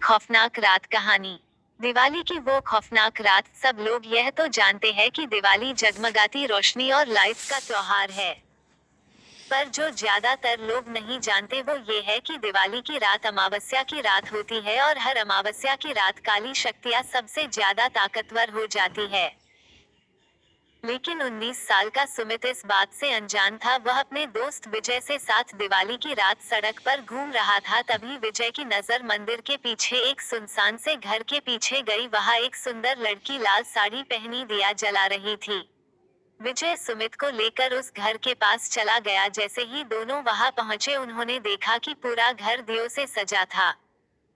खौफनाक रात कहानी। दिवाली की वो खौफनाक रात। सब लोग यह तो जानते हैं कि दिवाली जगमगाती रोशनी और लाइट्स का त्योहार है, पर जो ज्यादातर लोग नहीं जानते वो ये है कि दिवाली की रात अमावस्या की रात होती है और हर अमावस्या की रात काली शक्तियां सबसे ज्यादा ताकतवर हो जाती है। लेकिन 19 साल का सुमित इस बात से अनजान था। वह अपने दोस्त विजय से साथ दिवाली की रात सड़क पर घूम रहा था। तभी विजय की नजर मंदिर के पीछे एक सुनसान से घर के पीछे गई। वहां एक सुंदर लड़की लाल साड़ी पहनी दिया जला रही थी। विजय सुमित को लेकर उस घर के पास चला गया। जैसे ही दोनों वहां पहुंचे उन्होंने देखा कि पूरा घर दियों से सजा था।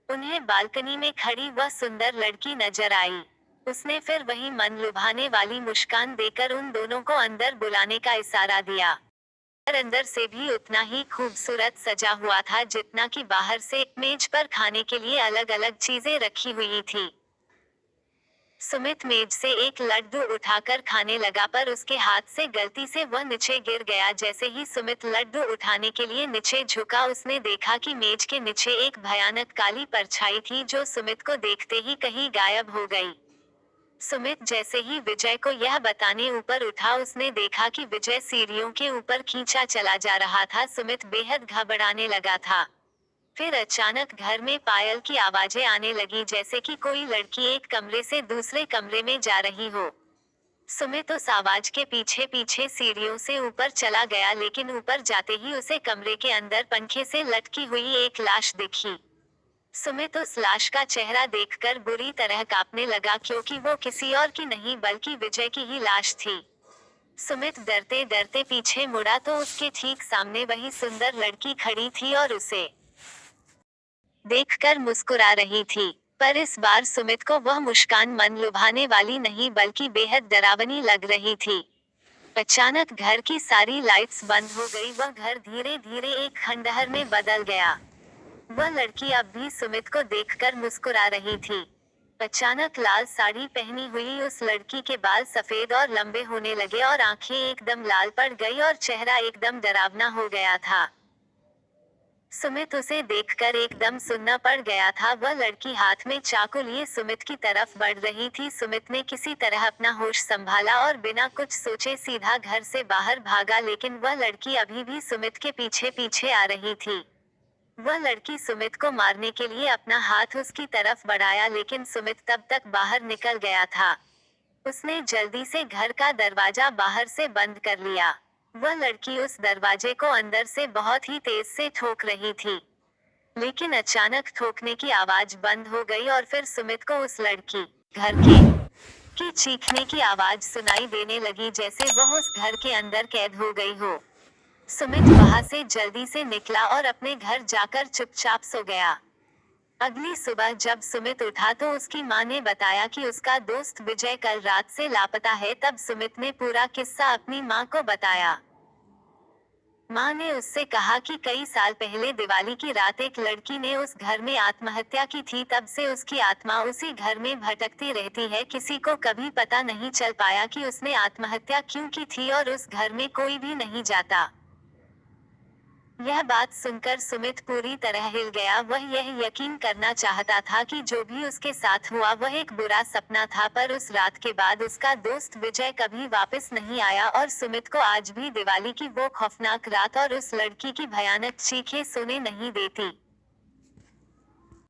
उन्हें बालकनी में खड़ी वह सुंदर लड़की नजर आई। उसने फिर वही मन लुभाने वाली मुस्कान देकर उन दोनों को अंदर बुलाने का इशारा दिया। घर अंदर से भी उतना ही खूबसूरत सजा हुआ था जितना कि बाहर से। मेज पर खाने के लिए अलग अलग चीजें रखी हुई थी। सुमित मेज से एक लड्डू उठाकर खाने लगा, पर उसके हाथ से गलती से वह नीचे गिर गया। जैसे ही सुमित लड्डू उठाने के लिए नीचे झुका, उसने देखा कि मेज के नीचे एक भयानक काली परछाई थी जो सुमित को देखते ही कहीं गायब हो गई। सुमित जैसे ही विजय को यह बताने ऊपर उठा, उसने देखा कि विजय सीढ़ियों के ऊपर खींचा चला जा रहा था। सुमित बेहद घबराने लगा था। फिर अचानक घर में पायल की आवाजें आने लगी, जैसे कि कोई लड़की एक कमरे से दूसरे कमरे में जा रही हो। सुमित उस आवाज के पीछे पीछे सीढ़ियों से ऊपर चला गया, लेकिन ऊपर जाते ही उसे कमरे के अंदर पंखे से लटकी हुई एक लाश दिखी। सुमित उस लाश का चेहरा देखकर बुरी तरह कांपने लगा, क्योंकि वो किसी और की नहीं बल्कि विजय की ही लाश थी। सुमित डरते डरते पीछे मुड़ा तो उसके ठीक सामने वही सुंदर लड़की खड़ी थी और उसे देखकर मुस्कुरा रही थी। पर इस बार सुमित को वह मुस्कान मन लुभाने वाली नहीं बल्कि बेहद डरावनी लग रही थी। अचानक घर की सारी लाइट्स बंद हो गई। वह घर धीरे धीरे एक खंडहर में बदल गया। वह लड़की अब भी सुमित को देखकर मुस्कुरा रही थी। अचानक लाल साड़ी पहनी हुई उस लड़की के बाल सफेद और लंबे होने लगे और आंखें एकदम लाल पड़ गई और चेहरा एकदम डरावना हो गया था। सुमित उसे देखकर एकदम सुन्ना पड़ गया था। वह लड़की हाथ में चाकू लिए सुमित की तरफ बढ़ रही थी। सुमित ने किसी तरह अपना होश संभाला और बिना कुछ सोचे सीधा घर से बाहर भागा, लेकिन वह लड़की अभी भी सुमित के पीछे पीछे आ रही थी। वह लड़की सुमित को मारने के लिए अपना हाथ उसकी तरफ बढ़ाया, लेकिन सुमित तब तक बाहर निकल गया था। उसने जल्दी से घर का दरवाजा बाहर से बंद कर लिया। वह लड़की उस दरवाजे को अंदर से बहुत ही तेज से ठोक रही थी, लेकिन अचानक ठोकने की आवाज बंद हो गई और फिर सुमित को उस लड़की घर की चीखने की आवाज सुनाई देने लगी, जैसे वह उस घर के अंदर कैद हो गई हो। सुमित वहां से जल्दी से निकला और अपने घर जाकर चुपचाप सो गया। अगली सुबह जब सुमित उठा तो उसकी मां ने बताया कि उसका दोस्त विजय कल रात से लापता है। तब सुमित ने पूरा किस्सा अपनी मां को बताया। मां ने उससे कहा कि कई साल पहले दिवाली की रात एक लड़की ने उस घर में आत्महत्या की थी। तब से उसकी आत्मा उसी घर में भटकती रहती है। किसी को कभी पता नहीं चल पाया कि उसने आत्महत्या क्यों की थी और उस घर में कोई भी नहीं जाता। यह बात सुनकर सुमित पूरी तरह हिल गया। वह यह यकीन करना चाहता था कि जो भी उसके साथ हुआ वह एक बुरा सपना था, पर उस रात के बाद उसका दोस्त विजय कभी वापस नहीं आया और सुमित को आज भी दिवाली की वो खौफनाक रात और उस लड़की की भयानक चीखें सुने नहीं देती।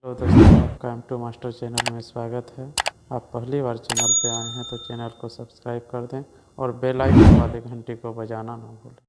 तो दोस्तों, आपका M2 मास्टर चैनल में स्वागत है। आप पहली बार चैनल पे आए हैं तो चैनल को सब्सक्राइब कर दें और बेल आइकन वाले घंटी को बजाना ना भूलें।